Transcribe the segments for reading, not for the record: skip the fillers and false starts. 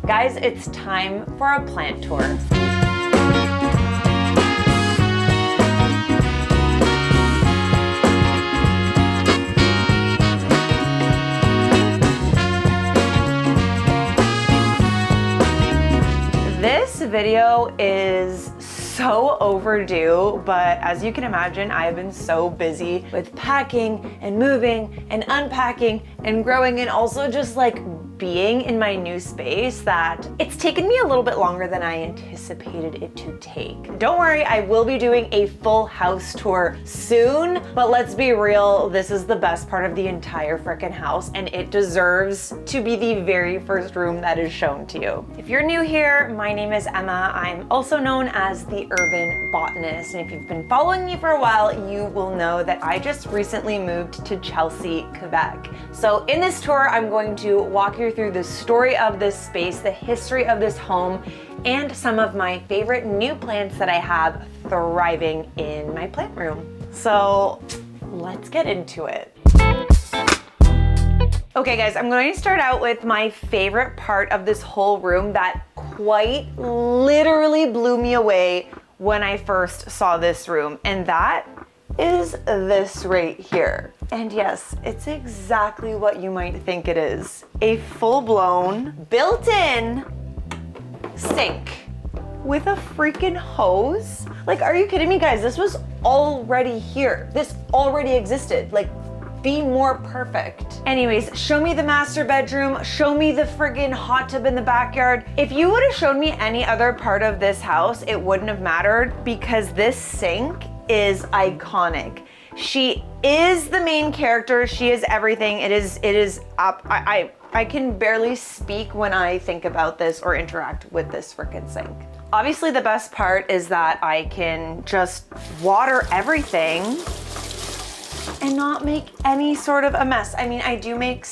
Guys, it's time for a plant tour. This video is so overdue, but as you can imagine, I have been so busy with packing and moving and unpacking and growing and also just like being in my new space that it's taken me a little bit longer than I anticipated it to take. Don't worry, I will be doing a full house tour soon, but let's be real, this is the best part of the entire frickin' house and it deserves to be the very first room that is shown to you. If you're new here, my name is Emma. I'm also known as the Urban Botanist, and if you've been following me for a while, you will know that I just recently moved to Chelsea, Quebec. So in this tour, I'm going to walk you through the story of this space, the history of this home, and some of my favorite new plants that I have thriving in my plant room. So let's get into it. Okay guys, I'm going to start out with my favorite part of this whole room that quite literally blew me away when I first saw this room, and that is this right here. And yes, it's exactly what you might think it is. A full-blown, built-in sink with a freaking hose. Like, are you kidding me, guys? This was already here. This already existed. Like, be more perfect. Anyways, show me the master bedroom, show me the friggin' hot tub in the backyard. If you would have shown me any other part of this house, it wouldn't have mattered because this sink is iconic. She is the main character. She is everything. It is up. I can barely speak when I think about this or interact with this frickin' sink. Obviously, the best part is that I can just water everything and not make any sort of a mess. I mean, I do make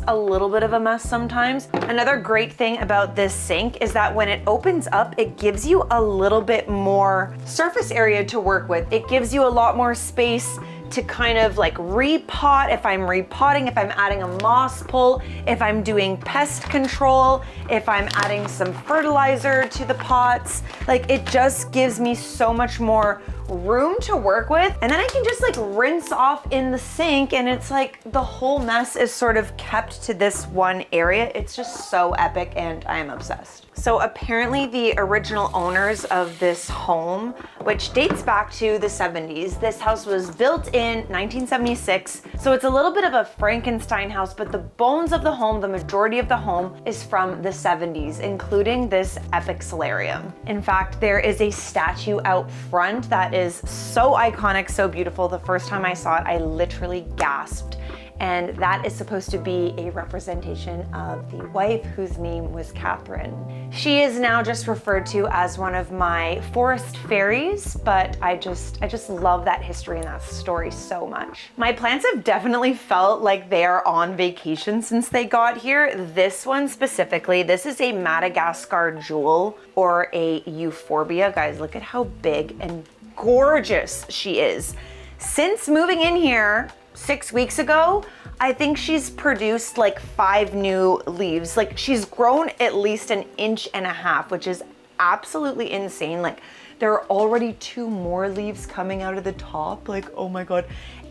a little bit of a mess sometimes. Another great thing about this sink is that when it opens up, it gives you a little bit more surface area to work with. It gives you a lot more space to kind of like repot if I'm repotting, if I'm adding a moss pull, if I'm doing pest control, if I'm adding some fertilizer to the pots. Like, it just gives me so much more room to work with, and then I can just like rinse off in the sink, and it's like the whole mess is sort of kept to this one area. It's just so epic and I am obsessed. So apparently the original owners of this home, which dates back to the 70s, this house was built in 1976. So it's a little bit of a Frankenstein house, but the bones of the home, the majority of the home is from the 70s, including this epic solarium. In fact, there is a statue out front that is so iconic, so beautiful. The first time I saw it, I literally gasped. And that is supposed to be a representation of the wife whose name was Catherine. She is now just referred to as one of my forest fairies, but I just love that history and that story so much. My plants have definitely felt like they are on vacation since they got here. This one specifically, this is a Madagascar Jewel or a Euphorbia. Guys, look at how big and gorgeous she is. Since moving in here 6 weeks ago, I think she's produced like 5 new leaves. Like, she's grown at least 1.5 inches, which is absolutely insane. Like, there are already 2 more leaves coming out of the top. Like, oh my God.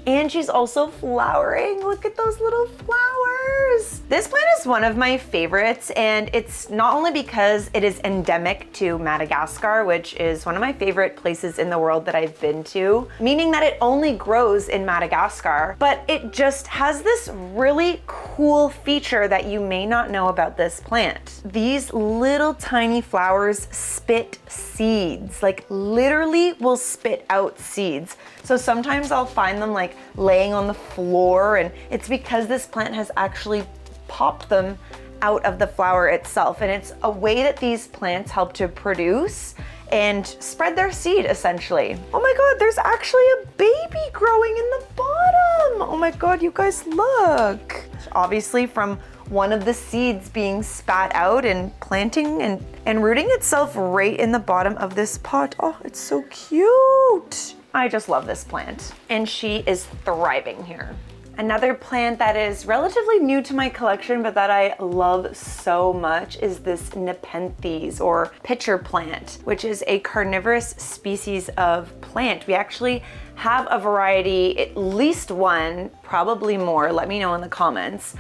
And she's also flowering. Look at those little flowers. This plant is one of my favorites, and it's not only because it is endemic to Madagascar, which is one of my favorite places in the world that I've been to, meaning that it only grows in Madagascar, but it just has this really cool feature that you may not know about this plant. These little tiny flowers spit seeds, like literally will spit out seeds. So sometimes I'll find them like laying on the floor, and it's because this plant has actually popped them out of the flower itself. And it's a way that these plants help to produce and spread their seed essentially. Oh my God, there's actually a baby growing in the bottom. Oh my God, you guys look. Obviously from one of the seeds being spat out and planting and rooting itself right in the bottom of this pot. Oh, it's so cute. I just love this plant, and she is thriving here. Another plant that is relatively new to my collection, but that I love so much is this Nepenthes, or pitcher plant, which is a carnivorous species of plant. We actually have a variety, at least one, probably more, let me know in the comments,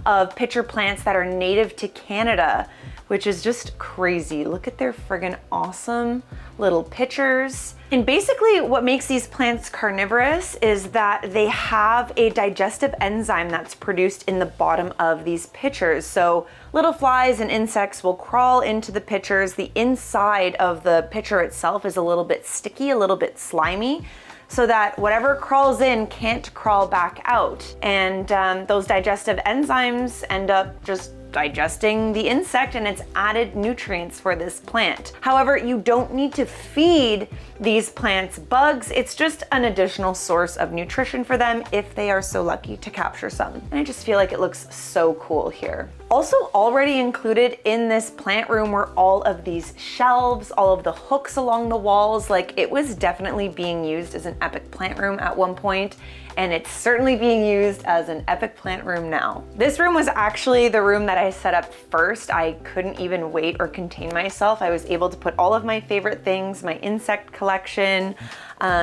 of pitcher plants that are native to Canada, which is just crazy. Look at their friggin' awesome little pitchers. And basically what makes these plants carnivorous is that they have a digestive enzyme that's produced in the bottom of these pitchers. So little flies and insects will crawl into the pitchers. The inside of the pitcher itself is a little bit sticky, a little bit slimy, so that whatever crawls in can't crawl back out. And those digestive enzymes end up just digesting the insect and its added nutrients for this plant. However, you don't need to feed these plants bugs. It's just an additional source of nutrition for them if they are so lucky to capture some. And I just feel like it looks so cool here. Also already included in this plant room were all of these shelves, all of the hooks along the walls. Like, it was definitely being used as an epic plant room at one point, and it's certainly being used as an epic plant room now. This room was actually the room that I set up first. I couldn't even wait or contain myself. I was able to put all of my favorite things, my insect collection,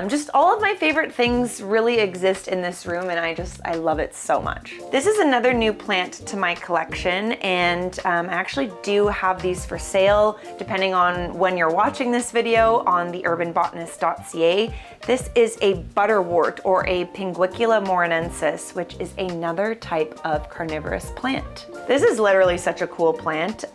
just all of my favorite things really exist in this room, and I love it so much. This is another new plant to my collection, and I actually do have these for sale depending on when you're watching this video on the urbanbotanist.ca. This is a butterwort, or a Pinguicula morinensis, which is another type of carnivorous plant. This is literally such a cool plant.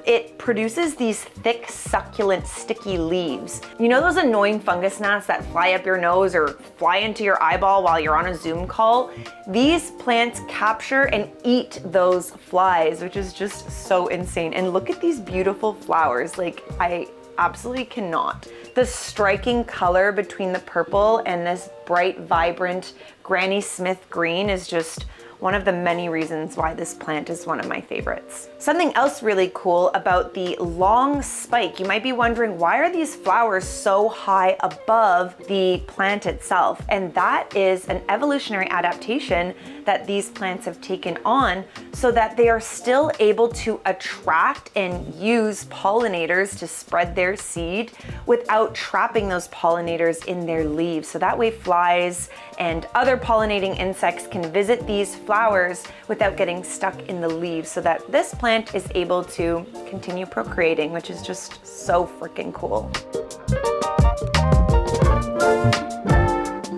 It produces these thick, succulent, sticky leaves. You know those annoying fungus gnats that fly up your nose or fly into your eyeball while you're on a Zoom call? These plants capture and eat those flies, which is just so insane. And look at these beautiful flowers. Like, I absolutely cannot. The striking color between the purple and this bright, vibrant Granny Smith green is just one of the many reasons why this plant is one of my favorites. Something else really cool about the long spike, you might be wondering, why are these flowers so high above the plant itself? And that is an evolutionary adaptation that these plants have taken on so that they are still able to attract and use pollinators to spread their seed without trapping those pollinators in their leaves. So that way flies and other pollinating insects can visit these flowers without getting stuck in the leaves, so that this plant is able to continue procreating, which is just so freaking cool.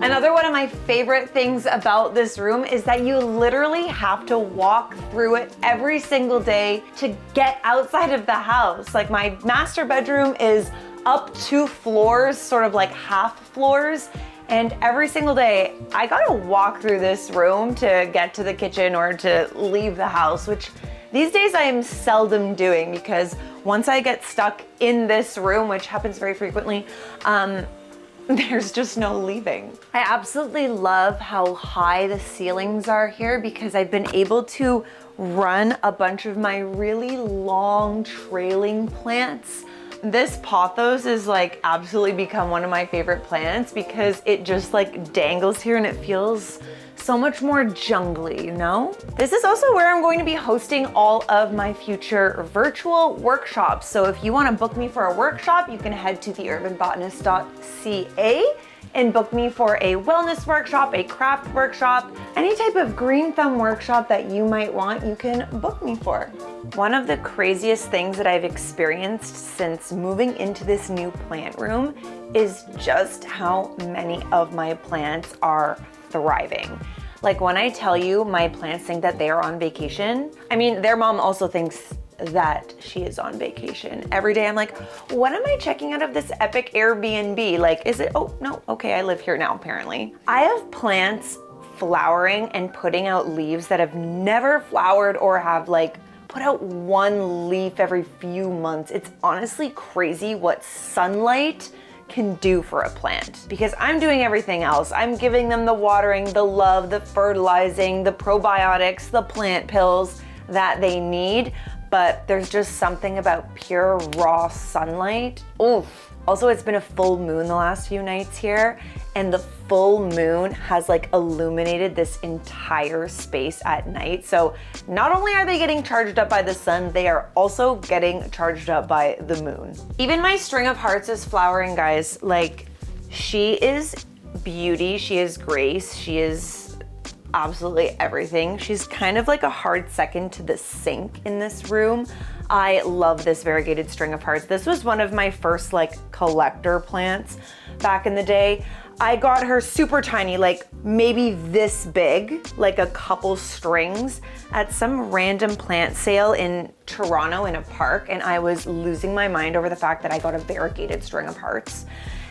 Another one of my favorite things about this room is that you literally have to walk through it every single day to get outside of the house. Like, my master bedroom is up 2 floors, sort of like half floors. And every single day, I gotta walk through this room to get to the kitchen or to leave the house, which these days I am seldom doing, because once I get stuck in this room, which happens very frequently, there's just no leaving. I absolutely love how high the ceilings are here, because I've been able to run a bunch of my really long trailing plants. This pothos is like absolutely become one of my favorite plants because it just like dangles here and it feels so much more jungly, you know? This is also where I'm going to be hosting all of my future virtual workshops. So if you want to book me for a workshop, you can head to theurbanbotanist.ca and book me for a wellness workshop, a craft workshop, any type of green thumb workshop that you might want, you can book me for. One of the craziest things that I've experienced since moving into this new plant room is just how many of my plants are thriving. Like, when I tell you my plants think that they are on vacation, I mean, their mom also thinks that she is on vacation. Every day I'm like, what am I checking out of this epic Airbnb? Like, is it, oh no, okay, I live here now apparently. I have plants flowering and putting out leaves that have never flowered or have like put out one leaf every few months. It's honestly crazy what sunlight can do for a plant, because I'm doing everything else. I'm giving them the watering, the love, the fertilizing, the probiotics, the plant pills that they need. but there's just something about pure raw sunlight. Oof. Also, it's been a full moon the last few nights here, and the full moon has like illuminated this entire space at night. So not only are they getting charged up by the sun, they are also getting charged up by the moon. Even my string of hearts is flowering, guys. Like, she is beauty, she is grace, she is absolutely everything. She's kind of like a hard second to the sink in this room. I love this variegated string of hearts. This was one of my first like collector plants back in the day. I got her super tiny, like maybe this big, like a couple strings at some random plant sale in Toronto in a park, and I was losing my mind over the fact that I got a variegated string of hearts.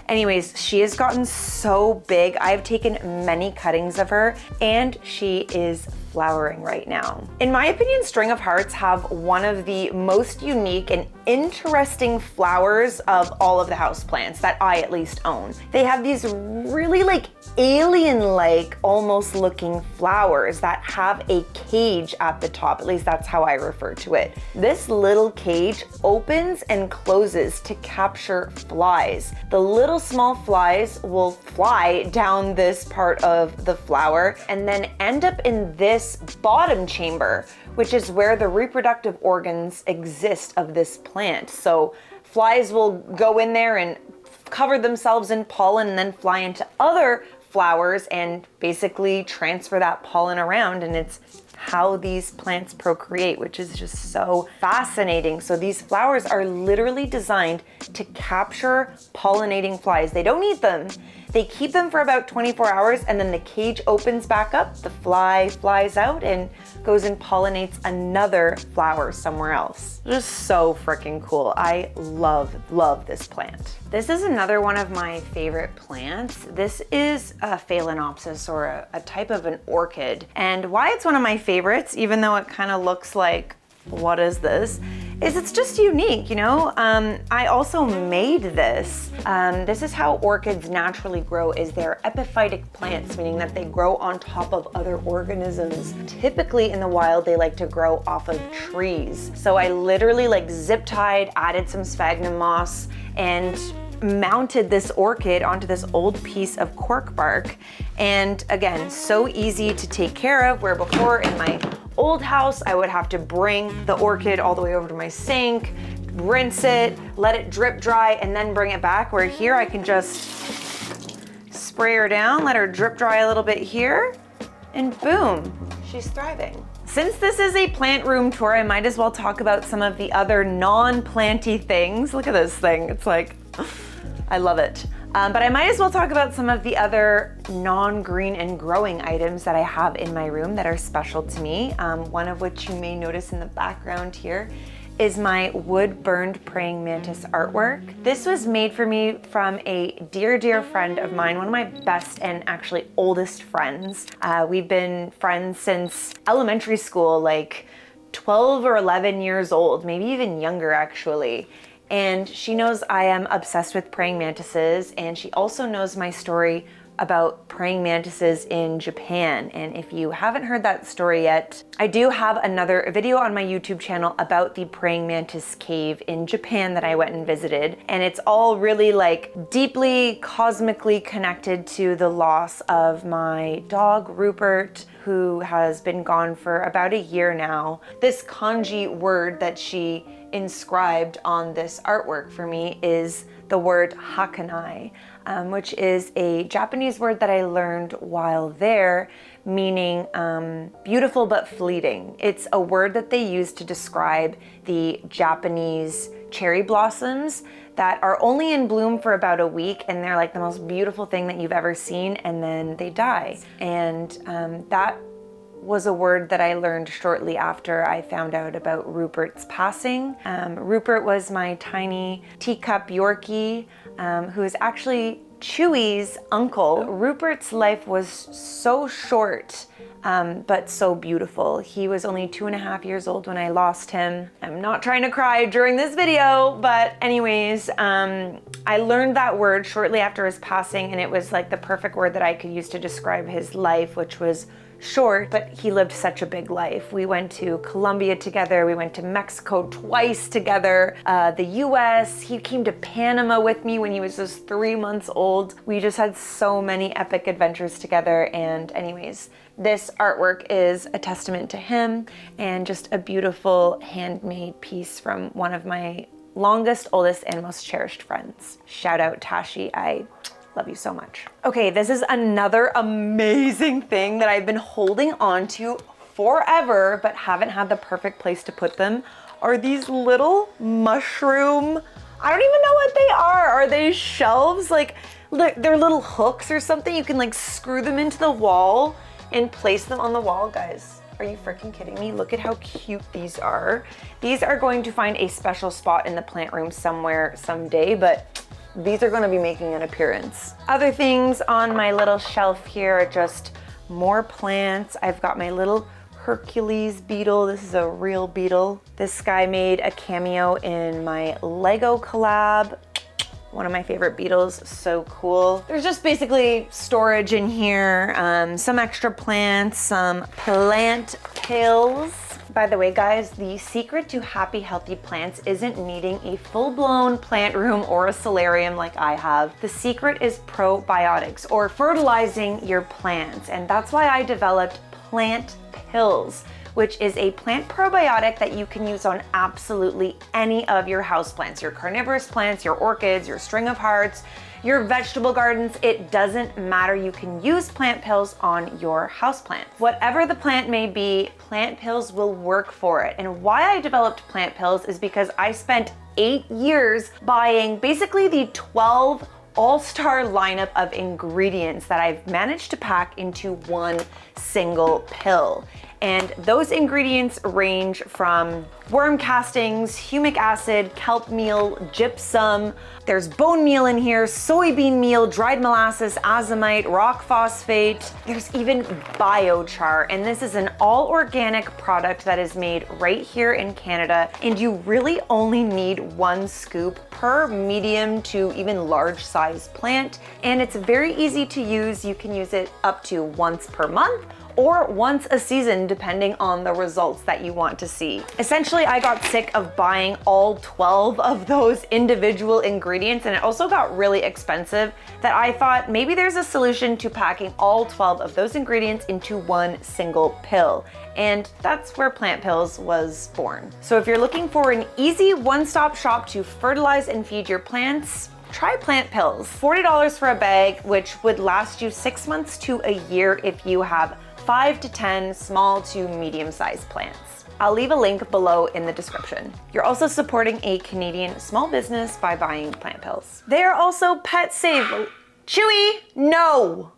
Anyways, she has gotten so big. I've taken many cuttings of her, and she is flowering right now. In my opinion, string of hearts have one of the most unique and interesting flowers of all of the houseplants that I at least own. They have these really like alien-like almost looking flowers that have a cage at the top. At least that's how I refer to it. This little cage opens and closes to capture flies. The little small flies will fly down this part of the flower and then end up in this bottom chamber, which is where the reproductive organs exist of this plant. So flies will go in there and cover themselves in pollen and then fly into other flowers and basically transfer that pollen around, and it's how these plants procreate, which is just so fascinating. So these flowers are literally designed to capture pollinating flies. They don't eat them. They keep them for about 24 hours and then the cage opens back up, the fly flies out and goes and pollinates another flower somewhere else. Just so freaking cool. I love this plant. This is another one of my favorite plants. This is a Phalaenopsis, or a type of an orchid. And why it's one of my favorites, even though it kind of looks like, what is this? Is it's just unique, you know? I also made this. This is how orchids naturally grow, is they're epiphytic plants, meaning that they grow on top of other organisms. Typically in the wild, they like to grow off of trees. So I literally like zip tied, added some sphagnum moss, and mounted this orchid onto this old piece of cork bark. And again, so easy to take care of, where before in my old house, I would have to bring the orchid all the way over to my sink, rinse it, let it drip dry, and then bring it back, where here I can just spray her down, let her drip dry a little bit here, and boom, she's thriving. Since this is a plant room tour, I might as well talk about some of the other non-planty things. Look at this thing, it's like, I love it. But I might as well talk about some of the other non-green and growing items that I have in my room that are special to me. One of which you may notice in the background here is my wood-burned praying mantis artwork. This was made for me from a dear friend of mine, one of my best and actually oldest friends. We've been friends since elementary school, like 12 or 11 years old, maybe even younger actually. And she knows I am obsessed with praying mantises, and she also knows my story about praying mantises in Japan. And if you haven't heard that story yet, I do have another video on my YouTube channel about the praying mantis cave in Japan that I went and visited. And it's all really like deeply cosmically connected to the loss of my dog, Rupert, who has been gone for about a year now. This kanji word that she inscribed on this artwork for me is the word hakanai, which is a Japanese word that I learned while there, meaning beautiful but fleeting. It's a word that they use to describe the Japanese cherry blossoms that are only in bloom for about a week, and they're like the most beautiful thing that you've ever seen, and then they die. And that was a word that I learned shortly after I found out about Rupert's passing. Rupert was my tiny teacup Yorkie, who is actually Chewy's uncle. Rupert's life was so short, but so beautiful. He was only 2.5 years old when I lost him. I'm not trying to cry during this video, but anyways, I learned that word shortly after his passing, and it was like the perfect word that I could use to describe his life, which was short, but he lived such a big life. We went to Colombia together. We went to Mexico twice together, the US. He came to Panama with me when he was just 3 months old. We just had so many epic adventures together. And anyways, this artwork is a testament to him and just a beautiful handmade piece from one of my longest, oldest, and most cherished friends. Shout out Tashi, I love you so much. Okay, this is another amazing thing that I've been holding on to forever, but haven't had the perfect place to put them, are these little mushroom, I don't even know what they are. Are they shelves? Like, they're little hooks or something. You can like screw them into the wall and place them on the wall, guys. Are you freaking kidding me? Look at how cute these are. These are going to find a special spot in the plant room somewhere someday, but these are gonna be making an appearance. Other things on my little shelf here are just more plants. I've got my little Hercules beetle. This is a real beetle. This guy made a cameo in my Lego collab. One of my favorite beetles, so cool. There's just basically storage in here, some extra plants, some plant pills. By the way, guys, the secret to happy, healthy plants isn't needing a full-blown plant room or a solarium like I have. The secret is probiotics, or fertilizing your plants. And that's why I developed plant pills, which is a plant probiotic that you can use on absolutely any of your houseplants, your carnivorous plants, your orchids, your string of hearts, your vegetable gardens. It doesn't matter. You can use plant pills on your houseplant. Whatever the plant may be, plant pills will work for it. And why I developed plant pills is because I spent 8 years buying basically the 12 all-star lineup of ingredients that I've managed to pack into one single pill. And those ingredients range from worm castings, humic acid, kelp meal, gypsum. There's bone meal in here, soybean meal, dried molasses, azomite, rock phosphate. There's even biochar. And this is an all organic product that is made right here in Canada. And you really only need 1 scoop per medium to even large size plant. And it's very easy to use. You can use it up to once per month or once a season, depending on the results that you want to see. Essentially, I got sick of buying all 12 of those individual ingredients, and it also got really expensive, that I thought maybe there's a solution to packing all 12 of those ingredients into one single pill. And that's where Plant Pills was born. So if you're looking for an easy one-stop shop to fertilize and feed your plants, try Plant Pills. $40 for a bag, which would last you 6 months to a year if you have 5 to 10 small to medium-sized plants. I'll leave a link below in the description. You're also supporting a Canadian small business by buying Plant Pills. They are also pet safe. Chewy, no!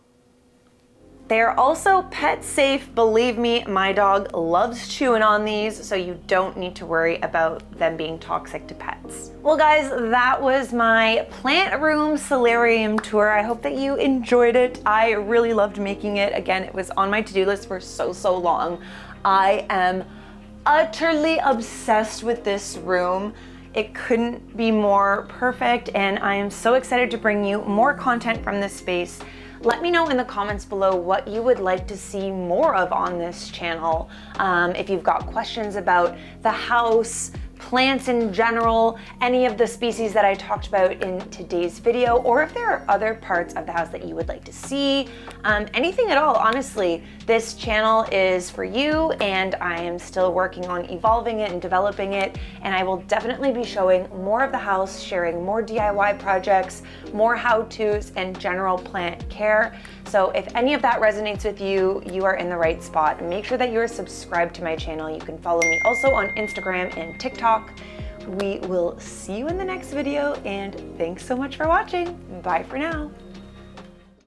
They are also pet safe. Believe me, my dog loves chewing on these, so you don't need to worry about them being toxic to pets. Well guys, that was my plant room solarium tour. I hope that you enjoyed it. I really loved making it. Again, it was on my to-do list for so long. I am utterly obsessed with this room. It couldn't be more perfect, and I am so excited to bring you more content from this space. Let me know in the comments below what you would like to see more of on this channel. If you've got questions about the house, plants in general, any of the species that I talked about in today's video, or if there are other parts of the house that you would like to see, anything at all, honestly. This channel is for you, and I am still working on evolving it and developing it, and I will definitely be showing more of the house, sharing more DIY projects, more how-tos, and general plant care. So if any of that resonates with you, you are in the right spot. Make sure that you are subscribed to my channel. You can follow me also on Instagram and TikTok. We will see you in the next video, and thanks so much for watching. Bye for now.